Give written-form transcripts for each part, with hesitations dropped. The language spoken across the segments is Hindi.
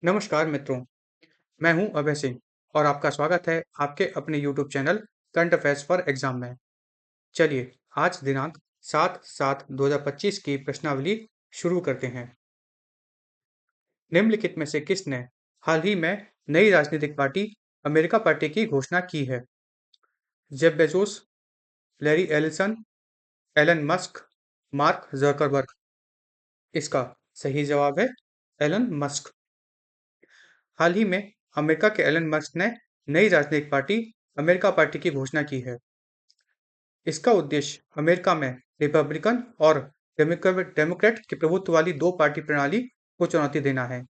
नमस्कार मित्रों, मैं हूं अभय सिंह और आपका स्वागत है आपके अपने YouTube channel current affairs for exam में। चलिए आज दिनांक 7/7/2025 की प्रश्नावली शुरू करते हैं। निम्नलिखित में से किसने हाल ही में नई राजनीतिक पार्टी अमेरिका पार्टी की घोषणा की है? Jeff Bezos, Larry Ellison, Elon Musk, Mark Zuckerberg. इसका सही जवाब है एलन मस्क। हाल ही में अमेरिका के एलन मस्क ने नई राजनीतिक पार्टी अमेरिका पार्टी की घोषणा की है। इसका उद्देश्य अमेरिका में रिपब्लिकन और डेमोक्रेट की प्रभुत्व वाली दो पार्टी प्रणाली को चुनौती देना है।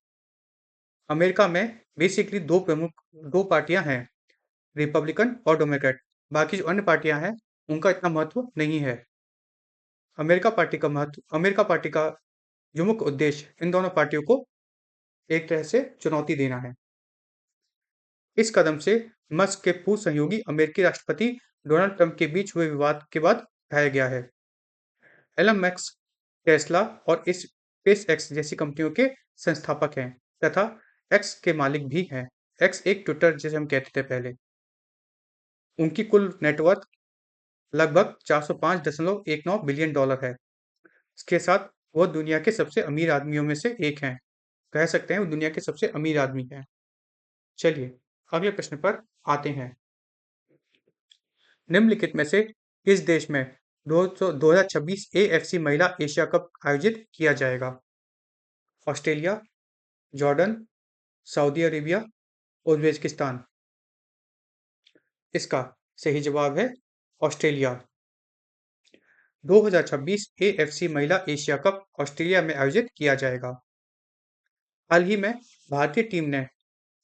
अमेरिका में बेसिकली दो पार्टियां हैं, रिपब्लिकन और डेमोक्रेट। बाकी जो अन्य पार्टियां हैं उनका इतना महत्व नहीं है। अमेरिका पार्टी का जो मुख्य उद्देश्य इन दोनों पार्टियों को एक तरह से चुनौती देना है। इस कदम से मस्क के पूर्व सहयोगी अमेरिकी राष्ट्रपति डोनाल्ड ट्रंप के बीच हुए विवाद के बाद उठाया गया है। एलन मस्क टेस्ला और स्पेस एक्स जैसी कंपनियों के संस्थापक हैं तथा एक्स के मालिक भी हैं। एक्स एक ट्विटर जिसे हम कहते थे पहले। उनकी कुल नेटवर्थ लगभग $405.19 बिलियन है। इसके साथ वो दुनिया के सबसे अमीर आदमियों में से एक हैं। कह सकते हैं वो दुनिया के सबसे अमीर आदमी हैं। चलिए अगले प्रश्न पर आते हैं। निम्नलिखित में से किस देश में 2026 AFC महिला एशिया कप आयोजित किया जाएगा? Australia, Jordan, Saudi Arabia, Uzbekistan. इसका सही जवाब है ऑस्ट्रेलिया। 2026 AFC महिला एशिया कप ऑस्ट्रेलिया में आयोजित किया जाएगा। हाल ही में भारतीय टीम ने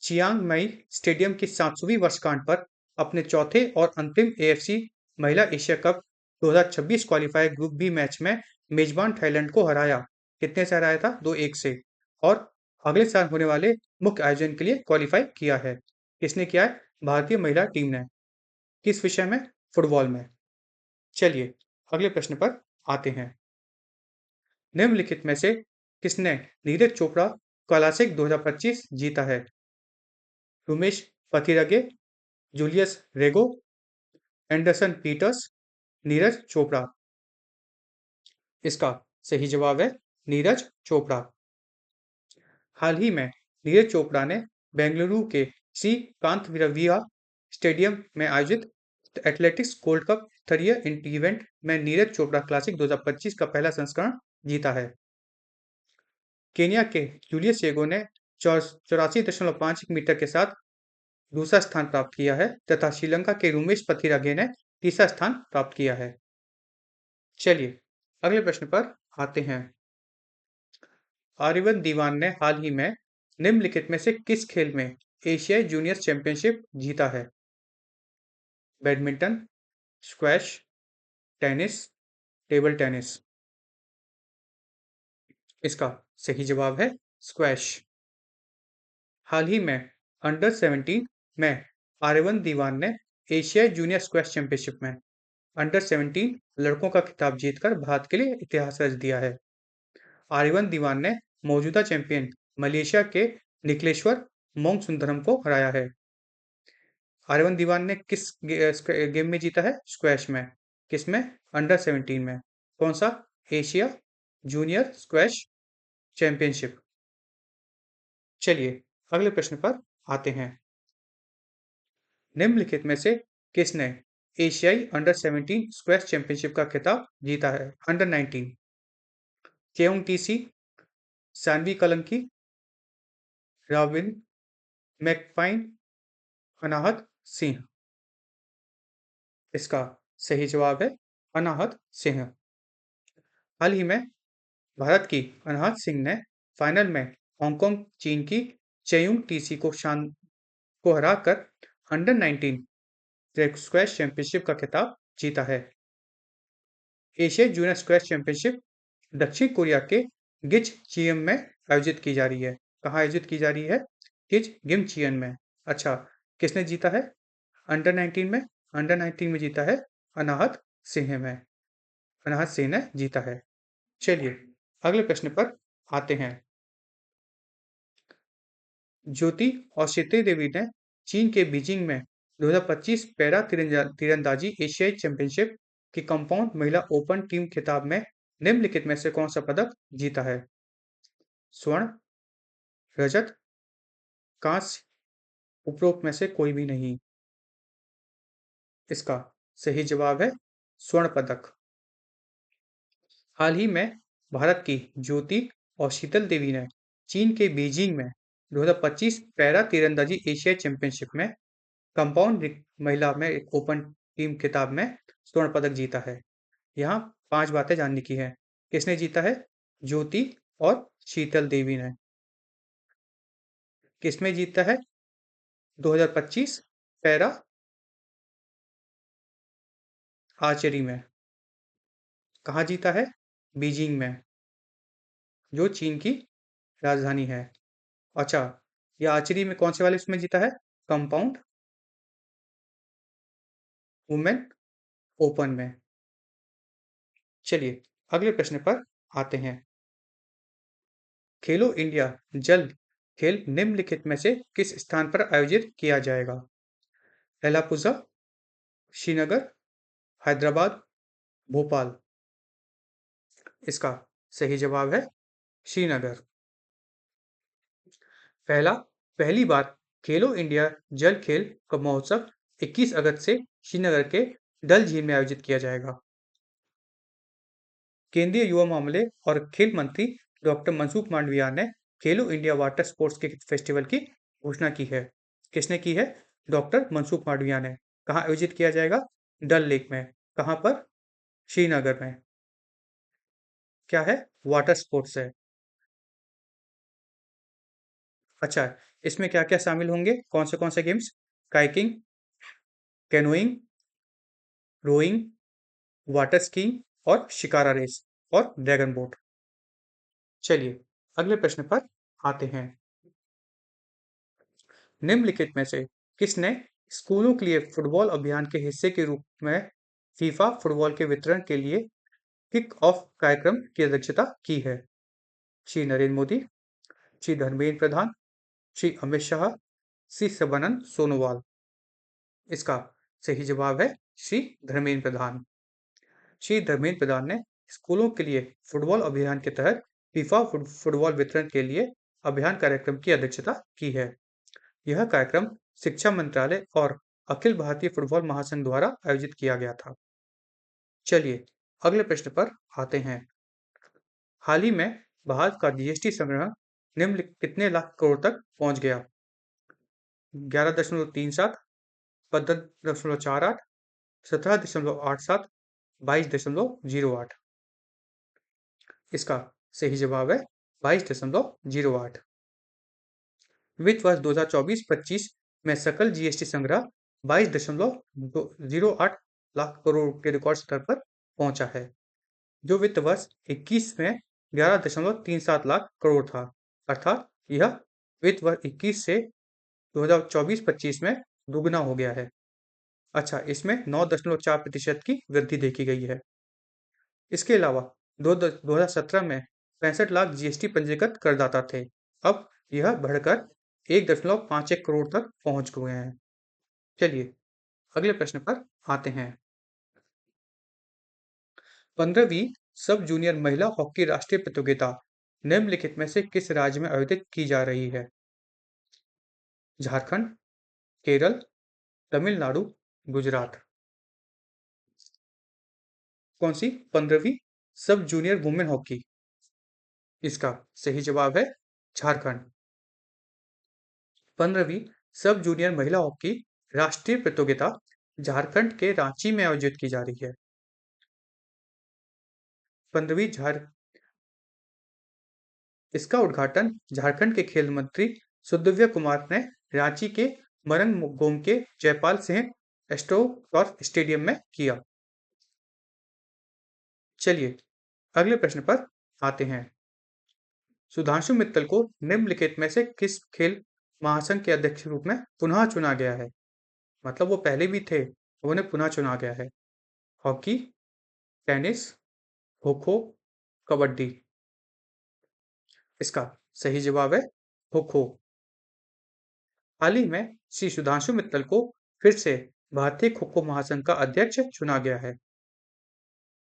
चियांग माई स्टेडियम की 700वीं वर्षगांठ पर अपने चौथे और अंतिम AFC महिला Asia cup 2026 qualifier group B match में मेजबान थाईलैंड को हराया। कितने से हराया था? 2-1 से। और अगले साल होने वाले मुख्य आयोजन के लिए क्वालीफाई किया है। किसने किया है? भारतीय महिला टीम ने। किस विषय में? फुटबॉल में। चलिए अगले प्रश्न पर आते हैं। निम्नलिखित में से किसने नीरज चोपड़ा क्लासिक 2025 जीता है? उमेश पथिरगे, जूलियस रेगो, एंडरसन पीटर्स, नीरज चोपड़ा। इसका सही जवाब है नीरज चोपड़ा। हाल ही में नीरज चोपड़ा ने बेंगलुरु के श्री कांतवीरविया स्टेडियम में आयोजित एथलेटिक्स गोल्ड कप स्तरीय इवेंट में नीरज चोपड़ा क्लासिक 2025 का पहला संस्करण जीता है। केन्या के जूलियस येगो ने 84.51 मीटर के साथ दूसरा स्थान प्राप्त किया है तथा श्रीलंका के रुमेश पथिरागे ने तीसरा स्थान प्राप्त किया है। चलिए अगले प्रश्न पर आते हैं। आर्यवन दीवान ने हाल ही में निम्नलिखित में से किस खेल में एशियाई जूनियर चैंपियनशिप जीता है? Badminton, squash, tennis, table tennis. इसका सही जवाब है स्क्वैश। हाल ही में अंडर 17 में आर्यवन दीवान ने एशियाई जूनियर स्क्वैश चैंपियनशिप में अंडर 17 लड़कों का खिताब जीतकर भारत के लिए इतिहास रच दिया है। आर्यवन दीवान ने मौजूदा चैंपियन मलेशिया के निकलेश्वर मोंगसुंदरम को हराया है। आर्यवन दीवान ने किस गेम में जीता है? स्क्वैश में। किसमें? अंडर 17 में। कौन सा? Asia junior squash championship. चलिए अगले प्रश्न पर आते हैं। निम्नलिखित में से किसने एशियाई अंडर 17 स्क्वैश चैंपियनशिप का खिताब जीता है? Under 19। Cheung TC, Saanvi Kalanki, Robin McPine, Anahat Singh. इसका सही जवाब है अनाहत सिंह। हाल ही में भारत की अनाहत सिंह ने फाइनल में हांगकांग चीन की चेयुंग टीसी को हराकर अंडर 19 स्क्वैश चैंपियनशिप का खिताब जीता है। एशियाई जूनियर स्क्वैश चैंपियनशिप दक्षिण कोरिया के गिचजियम में आयोजित की जा रही है। कहाँ आयोजित की जा रही है? गिचगिमचियन में। अच्छा, किसने जीता है? अंडर 19 में। अंडर 19 में जीता है अनाहत सिंह में। अनाहत सिंह ने जीता है। चलिए अगले प्रश्न पर आते हैं। ज्योति और श्वेता देवी ने चीन के बीजिंग में 2025 पैरा तीरंदाजी एशियाई चैंपियनशिप की कंपाउंड महिला ओपन टीम खिताब में निम्नलिखित में से कौन सा पदक जीता है? स्वर्ण, रजत, कांस्य, उपरोक्त में से कोई भी नहीं। इसका सही जवाब है स्वर्ण पदक। हाल ही में भारत की ज्योति और शीतल देवी ने चीन के बीजिंग में 2025 पैरा तीरंदाजी एशियाई चैंपियनशिप में कंपाउंड महिला में एक ओपन टीम खिताब में स्वर्ण पदक जीता है। यहाँ 5 बातें जानने की है। किसने जीता है? ज्योति और शीतल देवी ने। किसमें जीता है? 2025 पैरा आर्चरी में। कहाँ जीता है? बीजिंग में, जो चीन की राजधानी है। अच्छा, ये आर्चरी में कौन से वाले इसमें जीता है? कंपाउंड वुमेन ओपन में। चलिए अगले प्रश्न पर आते हैं। खेलो इंडिया जल खेल निम्नलिखित में से किस स्थान पर आयोजित किया जाएगा? लैलापूजा, श्रीनगर, हैदराबाद, भोपाल। इसका सही जवाब है श्रीनगर। पहली बार खेलो इंडिया जल खेल का महोत्सव 21 अगस्त से श्रीनगर के डल झील में आयोजित किया जाएगा। केंद्रीय युवा मामले और खेल मंत्री डॉक्टर मनसुख मांडविया ने खेलो इंडिया वाटर स्पोर्ट्स के फेस्टिवल की घोषणा की है। किसने की है? डॉक्टर मनसुख मांडविया ने। कहाँ आयोजित किया जाएगा? डल लेक में। कहाँ पर? श्रीनगर में। क्या है? वाटर स्पोर्ट्स है। अच्छा, इसमें क्या क्या शामिल होंगे? कौन से games? Kayaking, canoeing, rowing, water skiing और शिकारा रेस और ड्रैगन बोट। चलिए अगले प्रश्न पर आते हैं। निम्नलिखित में से किसने स्कूलों के लिए फुटबॉल अभियान के हिस्से के रूप में फीफा फुटबॉल के वितरण के लिए किक ऑफ कार्यक्रम की अध्यक्षता की है? श्री नरेंद्र मोदी, श्री धर्मेंद्र प्रधान, श्री अमित शाह, श्री सर्बानंद सोनोवाल। इसका सही जवाब है श्री धर्मेंद्र प्रधान। श्री धर्मेंद्र प्रधान ने स्कूलों के लिए फुटबॉल अभियान के तहत फीफा फुटबॉल वितरण के लिए अभियान कार्यक्रम की अध्यक्षता की है। यह कार्यक्रम शिक्षा मंत्रालय और अखिल भारतीय फुटबॉल महासंघ द्वारा आयोजित किया गया था। चलिए अगले प्रश्न पर आते हैं। हाल ही में भारत का जीएसटी संग्रह निम्न कितने लाख करोड़ तक पहुंच गया? 11.37, 15.48, 17.87, 22.08। इसका सही जवाब है 22.08। वित्त वर्ष 2024-25 में सकल जीएसटी संग्रह 22.08 लाख करोड़ के रिकॉर्ड स्तर पर पहुंचा है, जो वित्त वर्ष 21 में 11.37 लाख करोड़ था। अर्थात यह वित्त वर्ष 21 से 2024-25 में दुगना हो गया है। अच्छा, इसमें 9.4% की वृद्धि देखी गई है। इसके अलावा 2017 में 65 लाख जीएसटी पंजीकृत करदाता थे। अब यह बढ़कर 1.51 करोड़ तक पहुंच गए हैं। चलिए अगले प्रश्न पर आते हैं। 15वीं सब जूनियर महिला हॉकी राष्ट्रीय प्रतियोगिता निम्नलिखित में से किस राज्य में आयोजित की जा रही है? झारखंड, केरल, तमिलनाडु, गुजरात। कौन सी? 15वीं सब जूनियर वुमेन हॉकी। इसका सही जवाब है झारखंड। 15वीं सब जूनियर महिला हॉकी राष्ट्रीय प्रतियोगिता झारखंड के रांची में आयोजित की जा रही है। 15वीं इसका उद्घाटन झारखंड के खेल मंत्री सुदिव्य कुमार ने रांची के मरंग के जयपाल सिंह एस्ट्रोटर्फ स्टेडियम में किया। चलिए अगले प्रश्न पर आते हैं। सुधांशु मित्तल को निम्नलिखित में से किस खेल महासंघ के अध्यक्ष के रूप में पुनः चुना गया है? मतलब वो पहले भी थे, उन्हें पुनः चुना गया है। Hockey, tennis, kho kho, kabaddi. इसका सही जवाब है खो-खो। हाल ही में श्री सुधांशु मित्तल को फिर से भारतीय खो खो महासंघ का अध्यक्ष चुना गया है।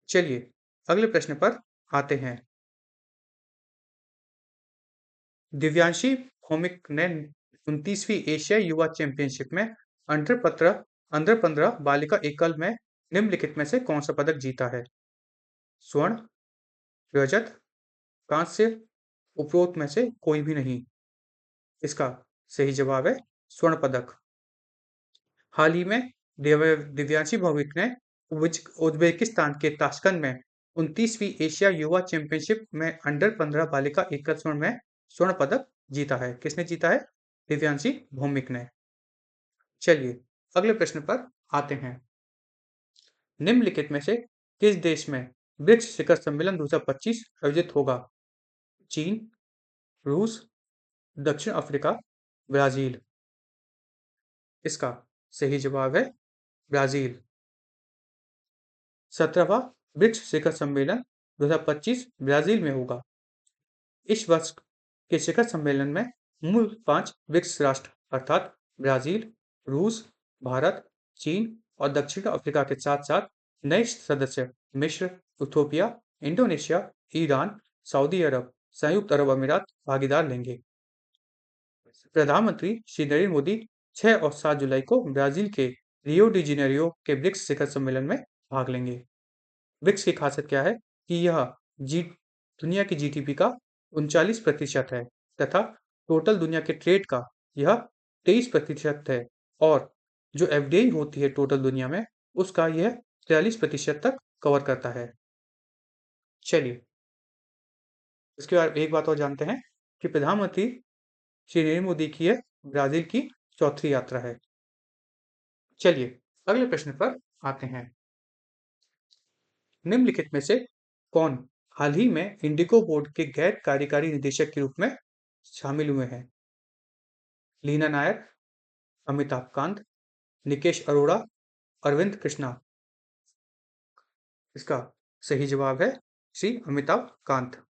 चलिए अगले प्रश्न पर आते हैं। दिव्यांशी भौमिक ने 29वीं एशियाई युवा चैंपियनशिप में अंडर 15 बालिका एकल में निम्नलिखित में से कौन सा पदक जीता है? स्वर्ण, रजत, कांस्य, उपरोक्त में से कोई भी नहीं। इसका सही जवाब है स्वर्ण पदक। हाल ही में दिव्यांशी भौमिक ने उज्बेकिस्तान के ताशकंद में 29वीं एशिया युवा चैंपियनशिप में अंडर 15 बालिका एकल स्वर्ण में स्वर्ण पदक जीता है। किसने जीता है? दिव्यांशी भौमिक ने। चलिए अगले प्रश्न पर आते हैं। निम्नलिखित में से किस देश में ब्रिक्स शिखर सम्मेलन 2025 आयोजित होगा? चीन, रूस, दक्षिण अफ्रीका, ब्राजील। इसका सही जवाब है ब्राजील। 17वां ब्रिक्स शिखर सम्मेलन 2025 ब्राजील में होगा। इस वर्ष के शिखर सम्मेलन में मूल 5 ब्रिक्स राष्ट्र अर्थात ब्राजील, रूस, भारत, चीन और दक्षिण अफ्रीका के साथ साथ नए सदस्य मिस्र, इथोपिया, इंडोनेशिया, ईरान, सऊदी अरब, संयुक्त अरब अमीरात भागीदार लेंगे। प्रधानमंत्री श्री नरेंद्र मोदी 6 और 7 जुलाई को ब्राजील के रियो डी जेनेरियो के ब्रिक्स शिखर सम्मेलन में भाग लेंगे। ब्रिक्स की खासियत क्या है कि यह दुनिया की जीडीपी का 39% है तथा टोटल दुनिया के ट्रेड का यह 23% है और जो एफडीआई होती है टोटल दुनिया में उसका यह 43% तक कवर करता है। चलिए इसके बाद एक बात और जानते हैं कि प्रधानमंत्री श्री नरेंद्र मोदी की यह ब्राजील की चौथी यात्रा है। चलिए अगले प्रश्न पर आते हैं। निम्नलिखित में से कौन हाल ही में इंडिगो बोर्ड के गैर कार्यकारी निदेशक के रूप में शामिल हुए हैं? लीना नायर, अमिताभ कांत, निकेश अरोड़ा, अरविंद कृष्णा। इसका सही जवाब है श्री अमिताभ कांत।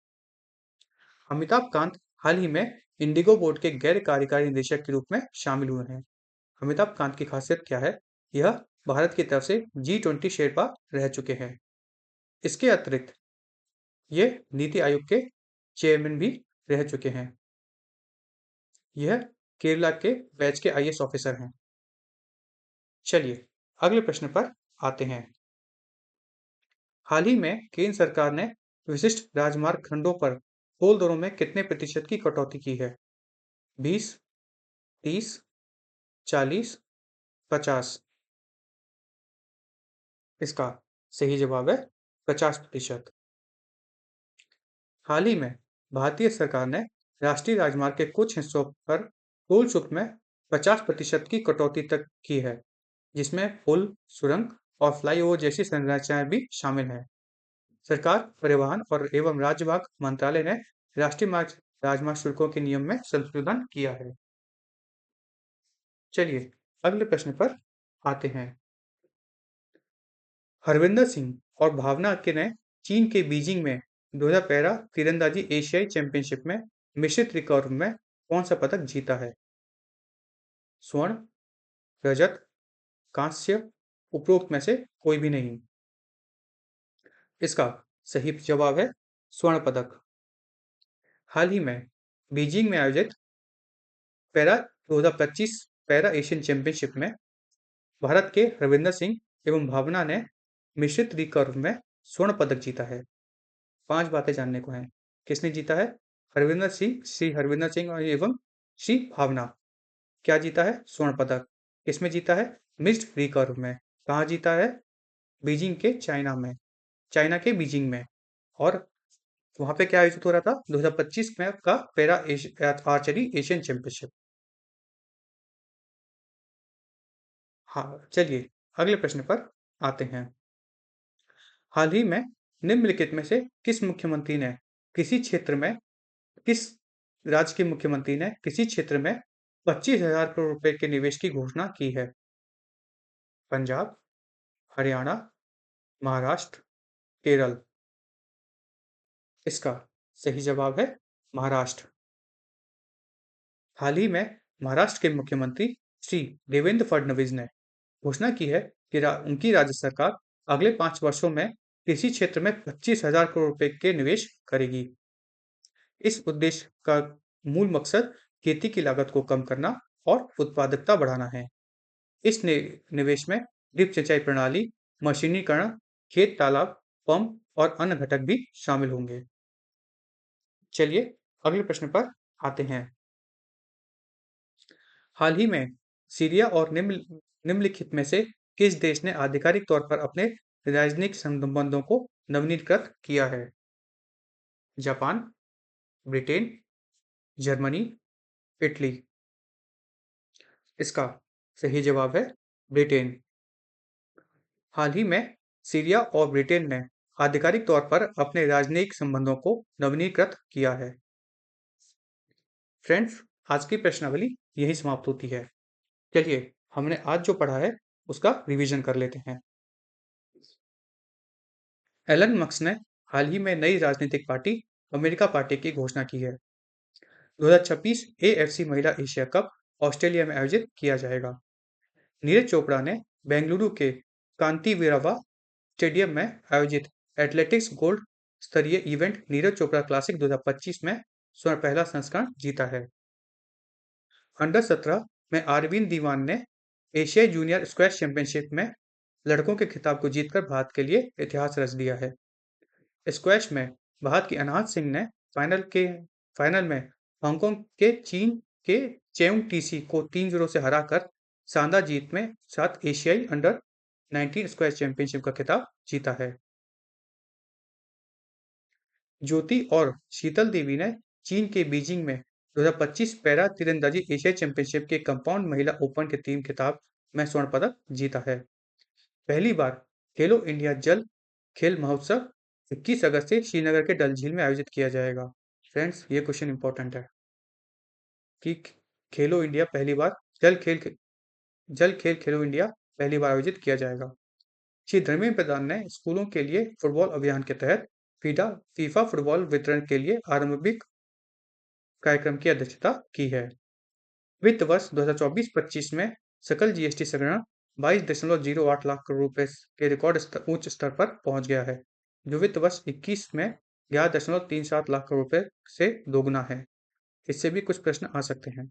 अमिताभ कांत हाल ही में इंडिगो बोर्ड के गैर कार्यकारी निदेशक के रूप में शामिल हुए हैं। अमिताभ कांत की खासियत क्या है? यह भारत की तरफ से G20 शेरपा रह चुके हैं। इसके अतिरिक्त ये नीति आयोग के चेयरमैन भी रह चुके हैं। यह केरला के बैच के आईएएस ऑफिसर हैं। चलिए अगले प्रश्न पर आते हैं। हाल ही में केंद्र सरकार ने विशिष्ट राजमार्ग खंडों पर टोल दरों में कितने प्रतिशत की कटौती की है? 20, 30, 40, 50। इसका सही जवाब है 50%। हाल ही में भारतीय सरकार ने राष्ट्रीय राजमार्ग के कुछ हिस्सों पर टोल शुल्क में 50% की कटौती तक की है, जिसमें पुल, सुरंग और फ्लाईओवर जैसी संरचनाएं भी शामिल हैं। सरकार, परिवहन और एवं राज्य मार्ग मंत्रालय ने राष्ट्रीय राजमार्ग शुल्कों के नियम में संशोधन किया है। चलिए अगले प्रश्न पर आते हैं। हरविंदर सिंह और भावना के ने चीन के बीजिंग में 2000 पैरा तीरंदाजी एशियाई चैंपियनशिप में मिश्रित रिकर्व में कौन सा पदक जीता है? स्वर्ण, रजत, कांस्य, उपरोक्त में से कोई भी नहीं। इसका सही जवाब है स्वर्ण पदक। हाल ही में बीजिंग में आयोजित पैरा 2025 पैरा एशियन चैंपियनशिप में भारत के रविंदर सिंह एवं भावना ने मिश्रित रिकर्व में स्वर्ण पदक जीता है। 5 बातें जानने को हैं। किसने जीता है? हरविंदर सिंह, श्री हरविंदर सिंह एवं श्री भावना। क्या जीता है? स्वर्ण पदक। किसमें जीता है? मिक्स्ड रिकर्व में। कहाँ जीता है? बीजिंग के चाइना के बीजिंग में। और वहां पे क्या आयोजित हो रहा था? 2025 में का पैरा आर्चरी एशियन चैंपियनशिप। हाँ, चलिए अगले प्रश्न पर आते हैं। हाल ही में निम्नलिखित में से किस मुख्यमंत्री ने किसी क्षेत्र में किस राज्य के मुख्यमंत्री ने किसी क्षेत्र में 25,000 करोड़ रुपए के निवेश की घोषणा की है? पंजाब, हरियाणा, महाराष्ट्र, केरल। इसका सही जवाब है महाराष्ट्र। हाल ही में महाराष्ट्र के मुख्यमंत्री श्री देवेंद्र फडणवीस ने घोषणा की है कि उनकी राज्य सरकार अगले 5 वर्षों में कृषि क्षेत्र में 25,000 करोड़ रुपए के निवेश करेगी। इस उद्देश्य का मूल मकसद खेती की लागत को कम करना और उत्पादकता बढ़ाना है। इस निवेश में ड्रिप सिंचाई प्रणाली, मशीनीकरण, खेत तालाब, पंप और अन्य घटक भी शामिल होंगे। चलिए अगले प्रश्न पर आते हैं। हाल ही में सीरिया और निम्नलिखित में से किस देश ने आधिकारिक तौर पर अपने राजनयिक संबंधों को नवीनीकृत किया है? Japan, Britain, Germany, Italy. इसका सही जवाब है ब्रिटेन। हाल ही में सीरिया और ब्रिटेन ने आधिकारिक तौर पर अपने राजनयिक संबंधों को नवीनीकृत किया है। फ्रेंड्स, आज की प्रश्नावली यही समाप्त होती है। चलिए हमने आज जो पढ़ा है उसका रिवीजन कर लेते हैं। एलन मस्क ने हाल ही में नई राजनीतिक पार्टी अमेरिका पार्टी की घोषणा की है। 2026 AFC महिला एशिया कप ऑस्ट्रेलिया में आयोजित किया जाएगा। नीरज चोपड़ा ने बेंगलुरु के कांतिवीरवा स्टेडियम में आयोजित एथलेटिक्स गोल्ड स्तरीय इवेंट नीरज चोपड़ा क्लासिक 2025 में स्वर्ण पहला संस्करण जीता है। अंडर 17 में आरविंद दीवान ने एशियाई जूनियर स्क्वैश चैंपियनशिप में लड़कों के खिताब को जीतकर भारत के लिए इतिहास रच दिया है। स्क्वैश में भारत की अनाहत सिंह ने फाइनल में हांगकांग के चीन के चेउंग टीसी को 3-0 से हराकर शानदार जीत में साथ एशियाई अंडर 19 स्क्वैश चैंपियनशिप का खिताब जीता है। ज्योति और शीतल देवी ने चीन के बीजिंग में 2025 पैरा तीरंदाजी एशियाई चैंपियनशिप के कंपाउंड महिला ओपन के टीम खिताब में स्वर्ण पदक जीता है। पहली बार खेलो इंडिया जल खेल महोत्सव 21 अगस्त से श्रीनगर के डल झील में आयोजित किया जाएगा। फ्रेंड्स, ये क्वेश्चन इंपॉर्टेंट है कि खेलो इंडिया पहली बार जल खेल खेलो इंडिया पहली बार आयोजित किया जाएगा। श्री धर्मेंद्र प्रधान ने स्कूलों के लिए फुटबॉल अभियान के तहत फीफा फुटबॉल वितरण के लिए आरंभिक कार्यक्रम की अध्यक्षता की है। वित्त वर्ष 2024-25 में सकल जीएसटी संग्रहण 22.08 लाख करोड़ रुपए के रिकॉर्ड उच्च स्तर पर पहुंच गया है, जो वित्त वर्ष 21 में 11.37 लाख करोड़ रुपए से दोगुना है। इससे भी कुछ प्रश्न आ सकते हैं।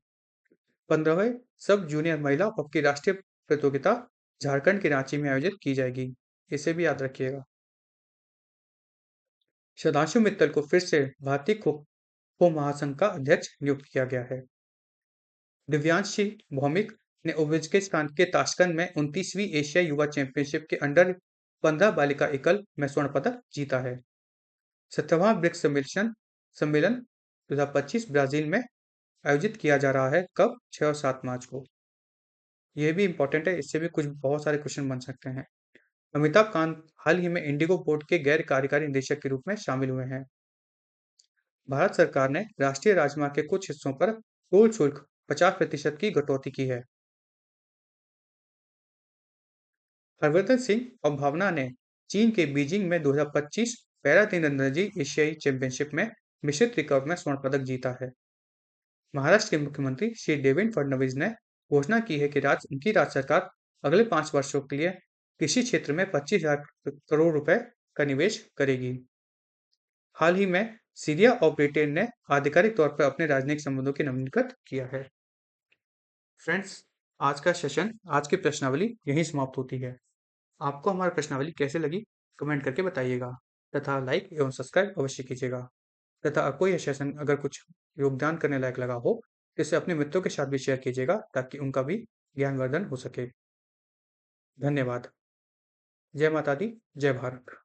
15वें सब जूनियर महिला हॉकी राष्ट्रीय प्रतियोगिता झारखंड के रांची में आयोजित की जाएगी। इसे भी याद रखिएगा। सुधांशु मित्तल को फिर से भारतीय खो महासंघ का अध्यक्ष नियुक्त किया गया है। दिव्यांशी भौमिक ने उज्बेकिस्तान के ताशकंद में 29वीं एशिया युवा चैंपियनशिप के अंडर 15 बालिका एकल में स्वर्ण पदक जीता है। 17वां ब्रिक्स सम्मेलन 2025 ब्राजील में आयोजित किया जा रहा है। कब? 6 और 7 मार्च को। यह भी इंपॉर्टेंट है, इससे भी कुछ बहुत सारे क्वेश्चन बन सकते हैं। अमिताभ कांत हाल ही में इंडिगो बोर्ड के गैर कार्यकारी निदेशक के रूप में शामिल हुए हैं। भारत सरकार ने राष्ट्रीय राजमार्ग के कुछ हिस्सों पर टोल शुल्क 50% की कटौती की है। हरभजन सिंह और भावना ने चीन के बीजिंग में 2025 पैरा तीरंदाजी एशियाई चैंपियनशिप में मिश्रित रिकर्व में स्वर्ण पदक जीता है। महाराष्ट्र के मुख्यमंत्री श्री देवेंद्र फडणवीस ने घोषणा की है कि उनकी राज्य सरकार अगले 5 वर्षों के लिए कृषि क्षेत्र में 25,000 करोड़ रुपए का निवेश करेगी। हाल ही में सीरिया और ब्रिटेन ने आधिकारिक तौर पर अपने राजनयिक संबंधों की नवीनीकृत किया है। फ्रेंड्स, आज की प्रश्नावली यहीं समाप्त होती है। आपको हमारी प्रश्नावली कैसे लगी कमेंट करके बताइएगा तथा लाइक एवं सब्सक्राइब अवश्य कीजिएगा तथा कोई सेशन अगर कुछ योगदान करने लायक लगा हो तो इसे अपने मित्रों के साथ भी शेयर कीजिएगा ताकि उनका भी ज्ञानवर्धन हो सके। धन्यवाद। जय माता दी, जय भारत।